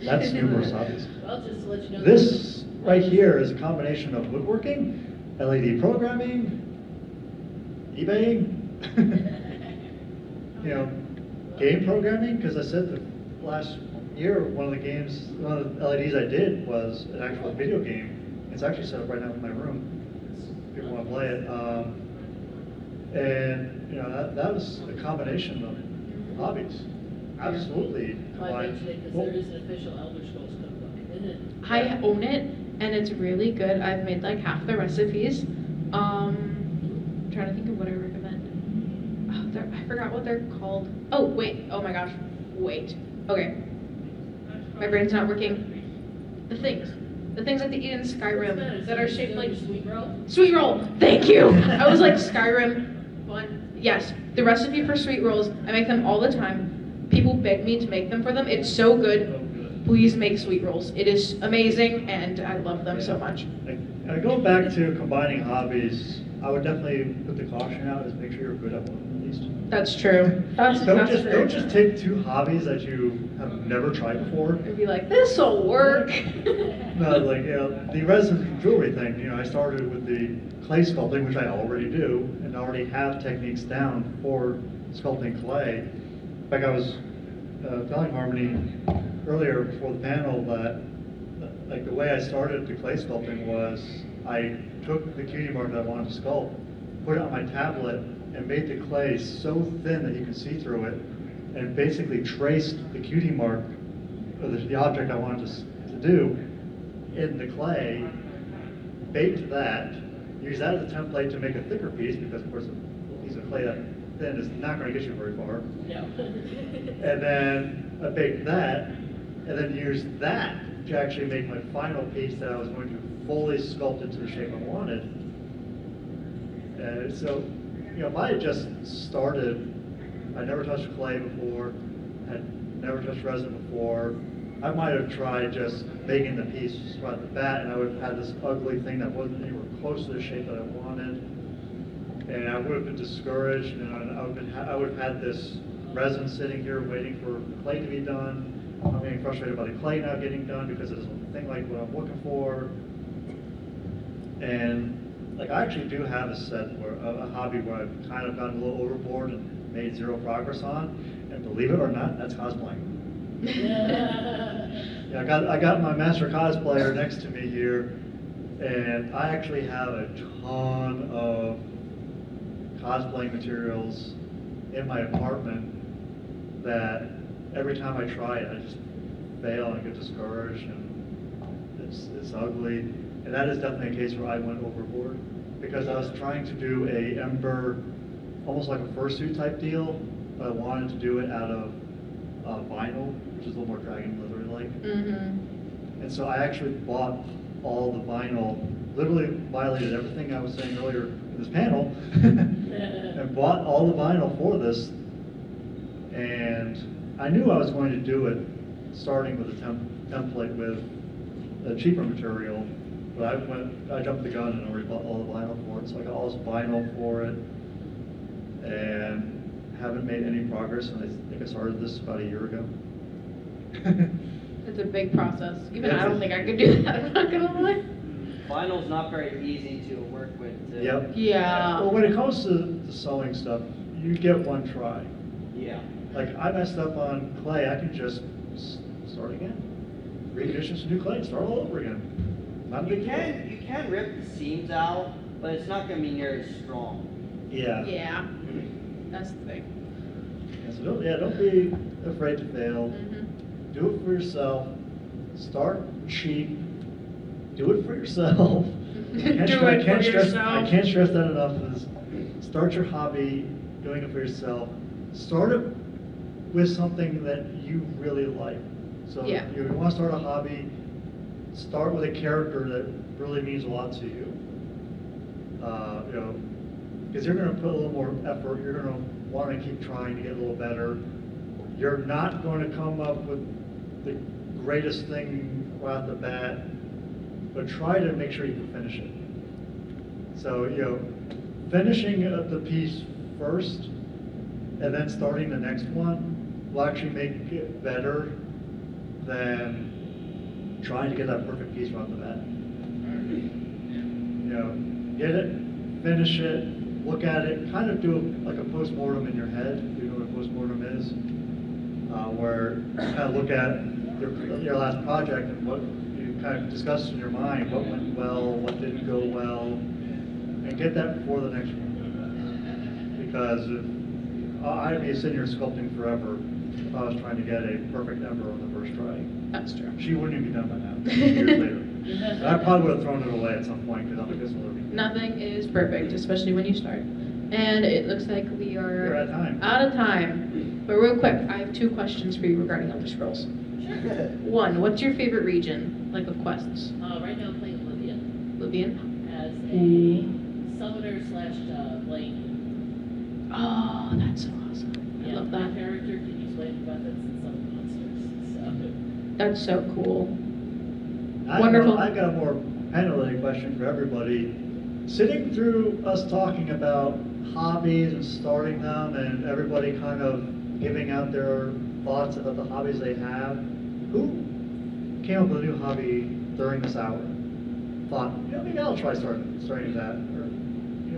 That's numerous hobbies. Well, just to let you know. This right here is a combination of woodworking, LED programming, eBaying, You know, game programming, because I said the last year, one of the LEDs I did was an actual video game. It's actually set up right now in my room, if people want to play it. And, you know, that was a combination of hobbies. Absolutely. Well, I mentioned it because there is an official Elder Scrolls cookbook, isn't it? I own it, and it's really good. I've made like half the recipes. I'm trying to think of what I recommend. Oh, I forgot what they're called. Oh, wait. Oh my gosh. Wait. Okay. My brain's not working. The things that they eat in Skyrim that are shaped like Sweet roll. sweet roll. Thank you. I was like Skyrim. One. Yes, the recipe for sweet rolls. I make them all the time. People beg me to make them for them. It's so good. Please make sweet rolls. It is amazing, and I love them so much. Going back to combining hobbies, I would definitely put the caution out is make sure you're good at one at least. That's true. That's Don't true. just take two hobbies that you have never tried before. And be like, this'll work. No, like, you know, the resin jewelry thing, you know, I started with the clay sculpting, which I already do, and already have techniques down for sculpting clay. In fact, I was telling Harmony earlier before the panel that, like, the way I started the clay sculpting was I took the cutie mark that I wanted to sculpt, put it on my tablet, and made the clay so thin that you could see through it, and basically traced the cutie mark, or the object I wanted to do, in the clay, baked that, used that as a template to make a thicker piece, because of course a piece of clay that thin is not going to get you very far. No. And then I baked that, and then used that to actually make my final piece that I was going to fully sculpt into the shape I wanted. And so, you know, if I had just started, I'd never touched clay before, had never touched resin before, I might have tried just making the piece right at the bat, and I would have had this ugly thing that wasn't anywhere close to the shape that I wanted. And I would have been discouraged, and I would have had this resin sitting here waiting for the clay to be done. I'm getting frustrated by the clay not getting done because it doesn't think like what I'm looking for. And like I actually do have a hobby where I've kind of gotten a little overboard and made zero progress on. And believe it or not, that's cosplaying. Yeah, I got my master cosplayer next to me here, and I actually have a ton of cosplaying materials in my apartment that every time I try it, I just fail and get discouraged, and it's ugly. And that is definitely a case where I went overboard, because I was trying to do a Ember, almost like a fursuit type deal, but I wanted to do it out of vinyl, which is a little more dragon leathery-like. Mm-hmm. And so I actually bought all the vinyl, literally violated everything I was saying earlier in this panel, and bought all the vinyl for this. And I knew I was going to do it starting with a template with a cheaper material, but I jumped the gun and already bought all the vinyl for it. So I got all this vinyl for it, and haven't made any progress. And I think I started this about a year ago. It's a big process. Even I don't think I could do that, I'm not gonna lie. Vinyl's not very easy to work with. Yep. Yeah. Well, when it comes to the sewing stuff, you get one try. Yeah. Like, I messed up on clay, I can just start again. Recondition some new clay, start all over again. Not a big deal. You can rip the seams out, but it's not going to be near as strong. Yeah. Yeah. That's the thing. Yeah, so don't be afraid to fail. Mm-hmm. Do it for yourself. Start cheap. Do it for yourself. I can't stress that enough. Is start your hobby doing it for yourself. Start it with something that you really like. So Yeah. if you want to start a hobby, start with a character that really means a lot to you. You know, because you're going to put a little more effort. You're going to want to keep trying to get a little better. You're not going to come up with the greatest thing right off the bat, but try to make sure you can finish it. So, you know, finishing the piece first and then starting the next one will actually make it better than trying to get that perfect piece right off the bat. You know, get it, finish it, look at it, kind of do like a postmortem in your head. Do you know what a postmortem is? Where you kind of look at your last project and what you kind of discuss in your mind, what went well, what didn't go well, and get that before the next one. Because I'd be sitting here sculpting forever if I was trying to get a perfect ember on the first try. That's true. She wouldn't even be done by now, years later. And I probably would have thrown it away at some point because I'm like, this will be. Nothing is perfect, especially when you start. And it looks like we are We're out of time. out of time. But real quick, I have 2 questions for you regarding Elder Scrolls. Sure. 1, what's your favorite region, like of quests? Right now I'm playing Oblivion Libyan? as a summoner slash blade. Oh, that's so awesome. I love My that. character can use blade weapons and summon monsters. That's so cool. I've Wonderful. I've got a more pen-related question for everybody. Sitting through us talking about hobbies and starting them and everybody kind of giving out their thoughts about the hobbies they have, who came up with a new hobby during this hour? Thought, maybe I'll try starting that. Or,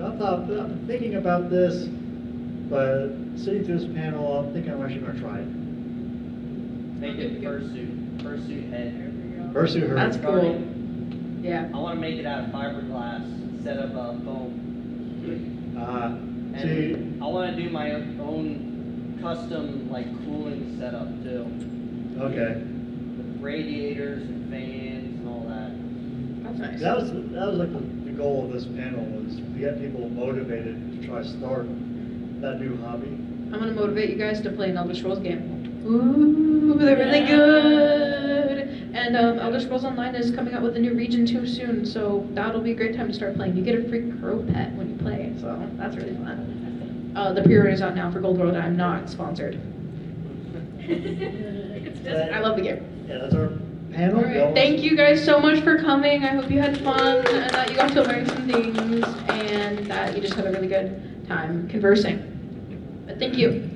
I've been thinking about this, but sitting through this panel, I'm thinking I'm actually going to try it. Make it fursuit head. Versus her. That's cool. Yeah. I want to make it out of fiberglass instead of foam. See, And I want to do my own custom like cooling setup too, okay. with radiators and fans and all that. That's nice. That was like the goal of this panel, was to get people motivated to try to start that new hobby. I'm gonna motivate you guys to play an Elder Scrolls game. Ooh, they're really good. And Elder Scrolls Online is coming out with a new region too soon, so that'll be a great time to start playing. You get a free crow pet when you play, so that's really fun. The pre-order is out now for Gold World. I'm not sponsored. It's just, I love the game. Yeah, that's our panel. All right, thank you guys so much for coming. I hope you had fun and that you got to learn some things and that you just had a really good time conversing. But thank you.